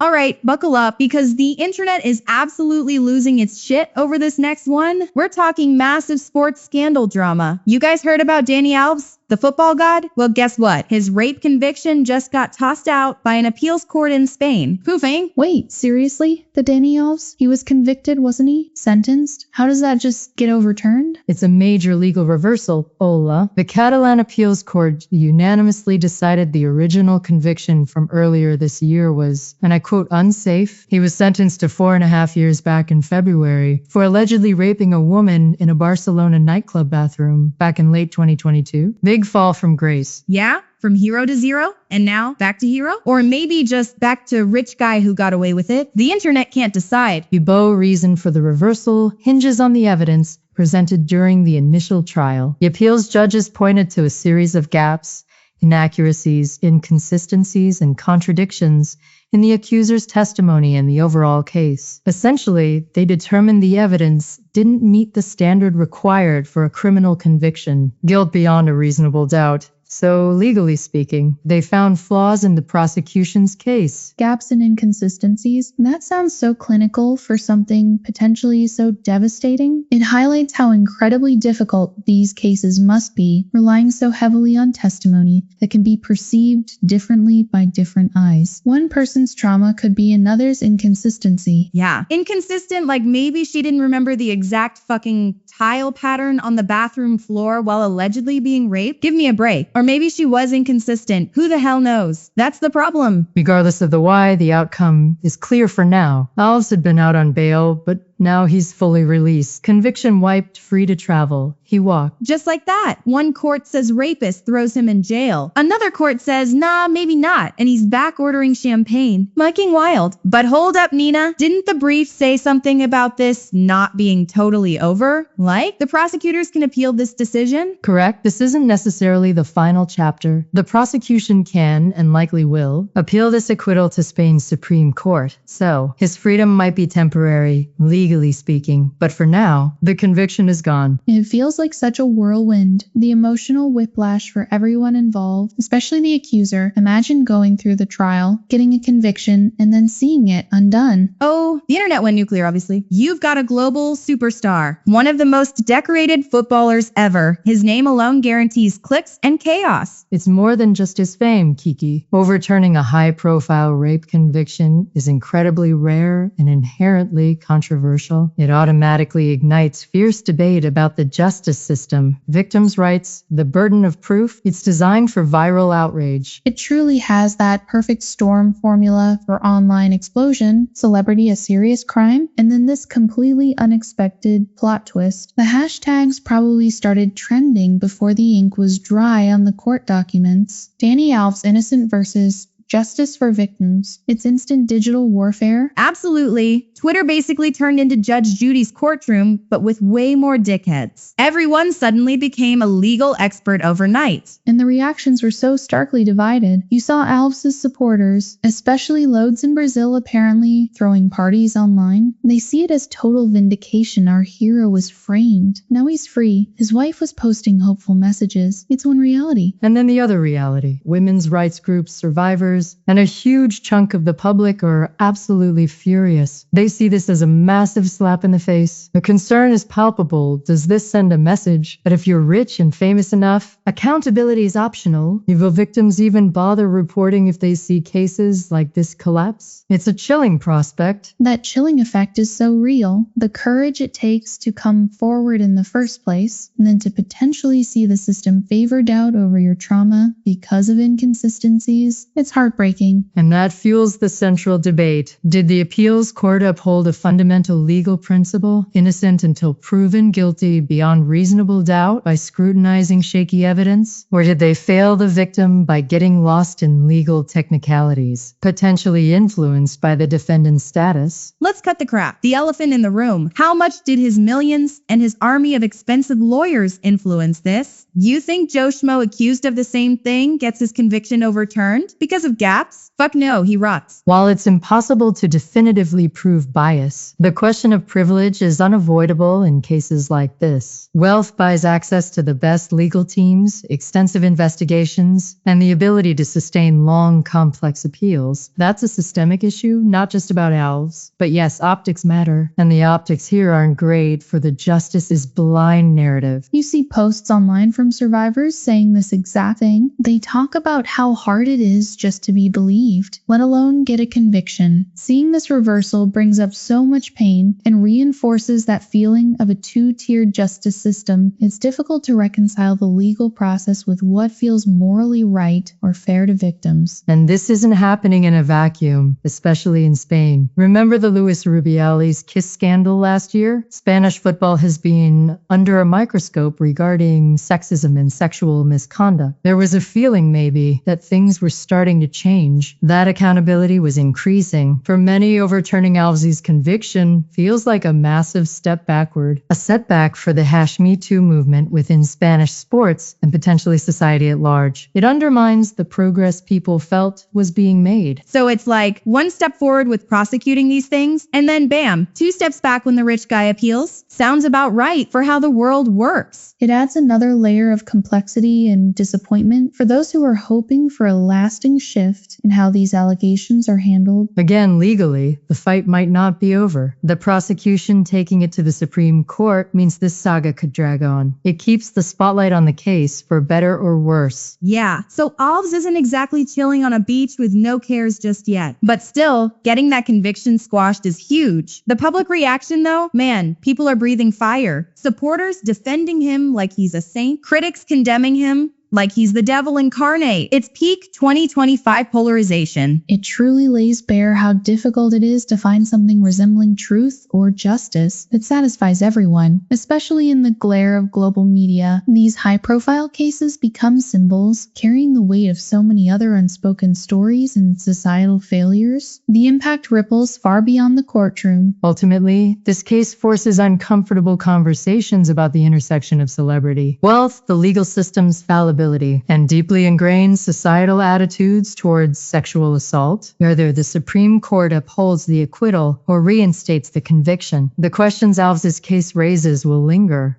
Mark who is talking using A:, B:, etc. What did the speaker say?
A: All right, buckle up because the internet is absolutely losing its shit over this next one. We're talking massive sports scandal drama. You guys heard about Danny Alves, the football god? Well, guess what? His rape conviction just got tossed out by an appeals court in Spain. Poofing.
B: Wait, seriously? The Danny Alves? He was convicted, wasn't he? Sentenced? How does that just get overturned?
C: It's a major legal reversal, Ola. The Catalan appeals court unanimously decided the original conviction from earlier this year was, and I quote, unsafe. He was sentenced to 4.5 years back in February for allegedly raping a woman in a Barcelona nightclub bathroom back in late 2022. Big fall from grace.
A: Yeah? From hero to zero, and now back to hero? Or maybe just back to rich guy who got away with it? The internet can't decide.
C: The beau reason for the reversal hinges on the evidence presented during the initial trial. The appeals judges pointed to a series of gaps, inaccuracies, inconsistencies, and contradictions in the accuser's testimony and the overall case. Essentially, they determined the evidence didn't meet the standard required for a criminal conviction, guilt beyond a reasonable doubt. So, legally speaking, they found flaws in the prosecution's case.
B: Gaps and inconsistencies? That sounds so clinical for something potentially so devastating. It highlights how incredibly difficult these cases must be, relying so heavily on testimony that can be perceived differently by different eyes. One person's trauma could be another's inconsistency.
A: Yeah. Inconsistent, like maybe she didn't remember the exact fucking tile pattern on the bathroom floor while allegedly being raped. Give me a break. Or maybe she was inconsistent. Who the hell knows? That's the problem.
C: Regardless of the why, the outcome is clear for now. Alves had been out on bail, but now he's fully released. Conviction wiped, free to travel. He walked.
A: Just like that. One court says rapist throws him in jail. Another court says, nah, maybe not. And he's back ordering champagne. Mucking wild. But hold up, Nina. Didn't the brief say something about this not being totally over? Like, the prosecutors can appeal this decision?
C: Correct. This isn't necessarily the final chapter. The prosecution can, and likely will, appeal this acquittal to Spain's Supreme Court. So, his freedom might be temporary, legally speaking, but for now, the conviction is gone.
B: It feels like such a whirlwind. The emotional whiplash for everyone involved, especially the accuser. Imagine going through the trial, getting a conviction, and then seeing it undone.
A: Oh, the internet went nuclear, obviously. You've got a global superstar. One of the most decorated footballers ever. His name alone guarantees clicks and chaos.
C: It's more than just his fame, Kiki. Overturning a high-profile rape conviction is incredibly rare and inherently controversial. It automatically ignites fierce debate about the justice system, victims' rights, the burden of proof. It's designed for viral outrage.
B: It truly has that perfect storm formula for online explosion, celebrity a serious crime, and then this completely unexpected plot twist. The hashtags probably started trending before the ink was dry on the court documents. Danny Alves' innocent versus justice for victims. It's instant digital warfare.
A: Absolutely. Twitter basically turned into Judge Judy's courtroom, but with way more dickheads. Everyone suddenly became a legal expert overnight.
B: And the reactions were so starkly divided. You saw Alves' supporters, especially loads in Brazil apparently, throwing parties online. They see it as total vindication. Our hero was framed. Now he's free. His wife was posting hopeful messages. It's one reality.
C: And then the other reality. Women's rights groups, survivors, and a huge chunk of the public are absolutely furious. They see this as a massive slap in the face. The concern is palpable. Does this send a message that if you're rich and famous enough, accountability is optional? Will victims even bother reporting if they see cases like this collapse? It's a chilling prospect.
B: That chilling effect is so real. The courage it takes to come forward in the first place, and then to potentially see the system favored out over your trauma because of inconsistencies, it's heartbreaking.
C: And that fuels the central debate. Did the appeals court uphold a fundamental legal principle, innocent until proven guilty beyond reasonable doubt by scrutinizing shaky evidence? Or did they fail the victim by getting lost in legal technicalities, potentially influenced by the defendant's status?
A: Let's cut the crap. The elephant in the room. How much did his millions and his army of expensive lawyers influence this? You think Joe Schmo accused of the same thing gets his conviction overturned? Because of of gaps? Fuck no, he rots.
C: While it's impossible to definitively prove bias, the question of privilege is unavoidable in cases like this. Wealth buys access to the best legal teams, extensive investigations, and the ability to sustain long, complex appeals. That's a systemic issue, not just about elves. But yes, optics matter, and the optics here aren't great for the justice is blind narrative.
B: You see posts online from survivors saying this exact thing. They talk about how hard it is just to be believed, let alone get a conviction. Seeing this reversal brings up so much pain and reinforces that feeling of a two-tiered justice system. It's difficult to reconcile the legal process with what feels morally right or fair to victims.
C: And this isn't happening in a vacuum, especially in Spain. Remember the Luis Rubiales kiss scandal last year? Spanish football has been under a microscope regarding sexism and sexual misconduct. There was a feeling maybe that things were starting to change. That accountability was increasing. For many, overturning Alves's conviction feels like a massive step backward, a setback for the #Me Too movement within Spanish sports and potentially society at large. It undermines the progress people felt was being made.
A: So it's like one step forward with prosecuting these things, and then bam, 2 steps back when the rich guy appeals? Sounds about right for how the world works.
B: It adds another layer of complexity and disappointment for those who are hoping for a lasting shift in how these allegations are handled.
C: Again, legally, the fight might not be over. The prosecution taking it to the Supreme Court means this saga could drag on. It keeps the spotlight on the case for better or worse.
A: Yeah, so Alves isn't exactly chilling on a beach with no cares just yet. But still, getting that conviction squashed is huge. The public reaction though, man, people are breathing fire. Supporters defending him like he's a saint, critics condemning him like he's the devil incarnate. It's peak 2025 polarization.
B: It truly lays bare how difficult it is to find something resembling truth or justice that satisfies everyone, especially in the glare of global media. These high-profile cases become symbols, carrying the weight of so many other unspoken stories and societal failures. The impact ripples far beyond the courtroom.
C: Ultimately, this case forces uncomfortable conversations about the intersection of celebrity, wealth, the legal system's fallibility, and deeply ingrained societal attitudes towards sexual assault. Whether the Supreme Court upholds the acquittal or reinstates the conviction, the questions Alves's case raises will linger.